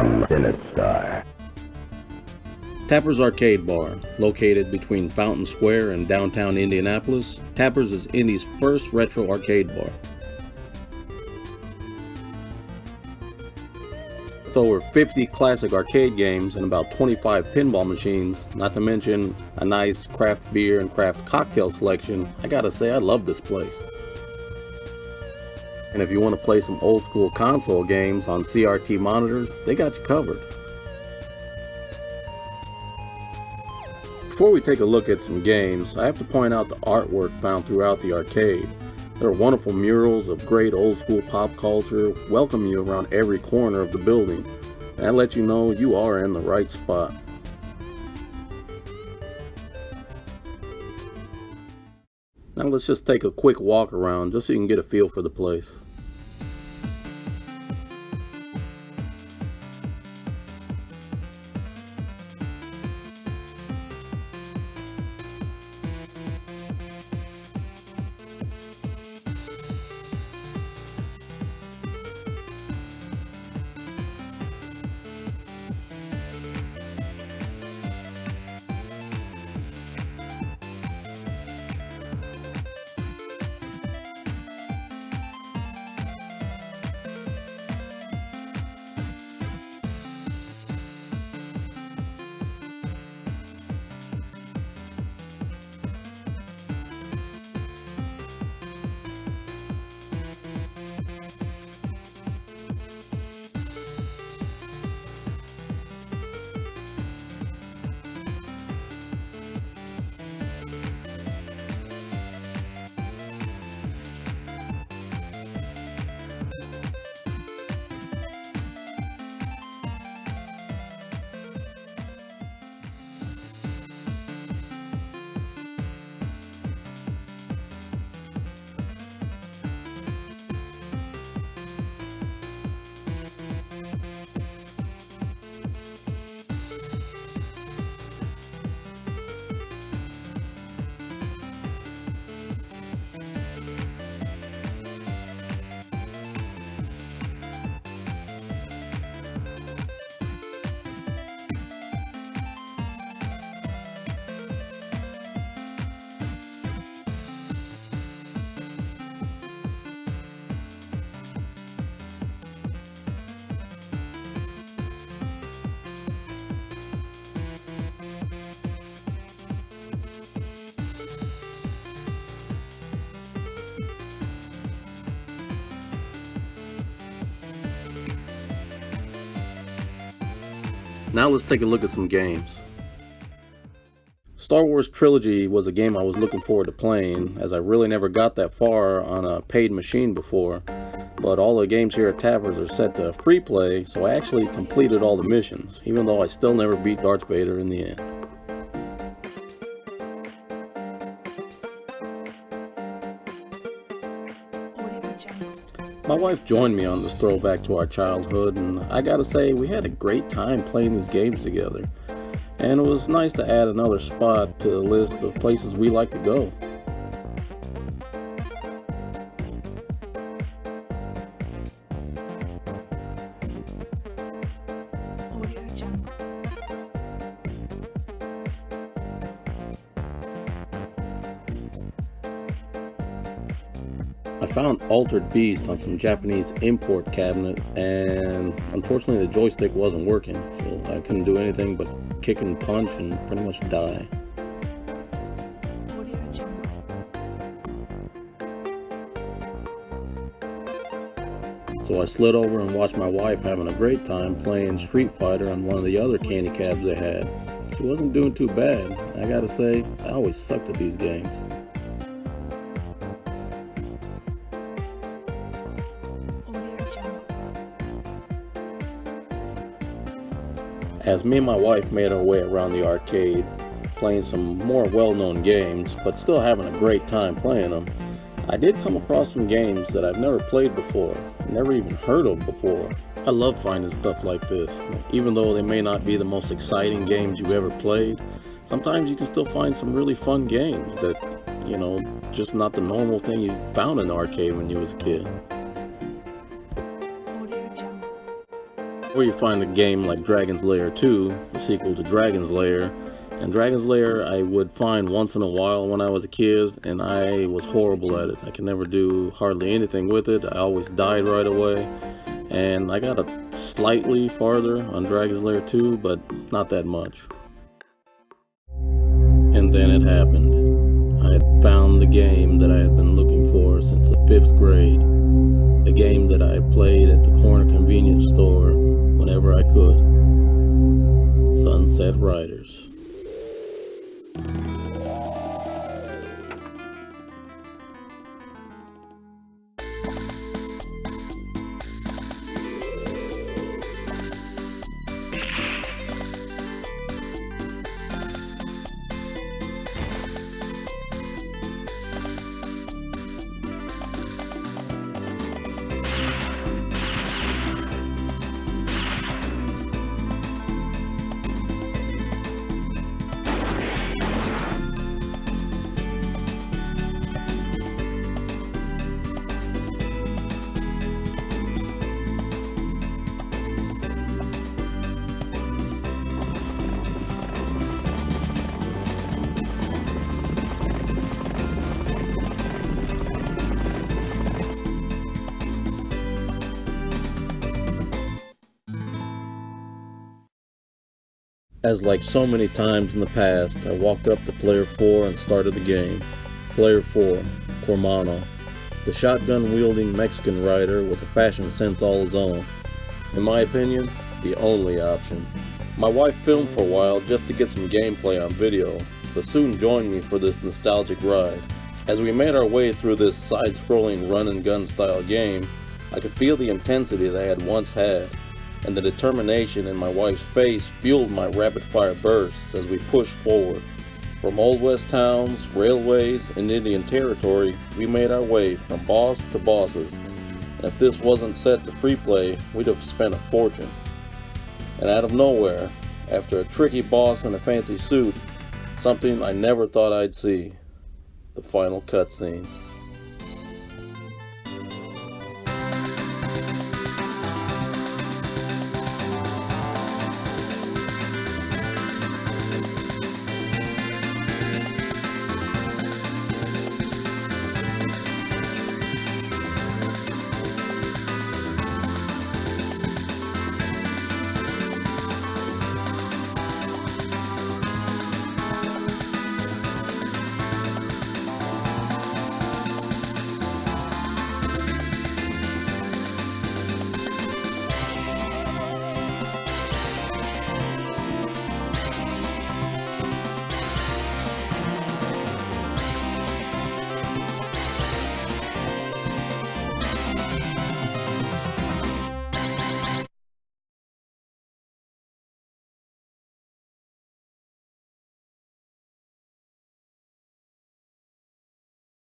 am Sinistar. Tapper's Arcade Bar, located between Fountain Square and downtown Indianapolis, Tapper's is Indy's first retro arcade bar. With over 50 classic arcade games and about 25 pinball machines, not to mention a nice craft beer and craft cocktail selection, I gotta say I love this place. And if you want to play some old school console games on CRT monitors, they got you covered. Before we take a look at some games, I have to point out the artwork found throughout the arcade. There are wonderful murals of great old school pop culture welcome you around every corner of the building. And that lets you know you are in the right spot. Now let's just take a quick walk around just so you can get a feel for the place. Now let's take a look at some games. Star Wars Trilogy was a game I was looking forward to playing, as I really never got that far on a paid machine before, but all the games here at Tapper's are set to free play, so I actually completed all the missions, even though I still never beat Darth Vader in the end. My wife joined me on this throwback to our childhood, and I gotta say, we had a great time playing these games together. And it was nice to add another spot to the list of places we like to go. I found Altered Beast on some Japanese import cabinet, and unfortunately the joystick wasn't working, so I couldn't do anything but kick and punch and pretty much die. So I slid over and watched my wife having a great time playing Street Fighter on one of the other candy cabs they had. She wasn't doing too bad. I gotta say, I always sucked at these games. As me and my wife made our way around the arcade, playing some more well-known games, but still having a great time playing them, I did come across some games that I've never played before, never even heard of before. I love finding stuff like this. Even though they may not be the most exciting games you've ever played, sometimes you can still find some really fun games that, just not the normal thing you found in the arcade when you was a kid. Or you find a game like Dragon's Lair 2, the sequel to Dragon's Lair. And Dragon's Lair I would find once in a while when I was a kid, and I was horrible at it. I could never do hardly anything with it. I always died right away. And I got slightly farther on Dragon's Lair 2, but not that much. And then it happened. I had found the game that I had been looking for since the 5th grade. The game that I played at the corner convenience store whenever I could. Sunset Riders. As like so many times in the past, I walked up to player 4 and started the game. Player 4, Cormano, the shotgun-wielding Mexican rider with a fashion sense all his own. In my opinion, the only option. My wife filmed for a while just to get some gameplay on video, but soon joined me for this nostalgic ride. As we made our way through this side-scrolling run-and-gun style game, I could feel the intensity that I had once had, and the determination in my wife's face fueled my rapid-fire bursts as we pushed forward. From Old West towns, railways, and Indian Territory, we made our way from boss to bosses, and if this wasn't set to free play, we'd have spent a fortune. And out of nowhere, after a tricky boss in a fancy suit, something I never thought I'd see: the final cutscene.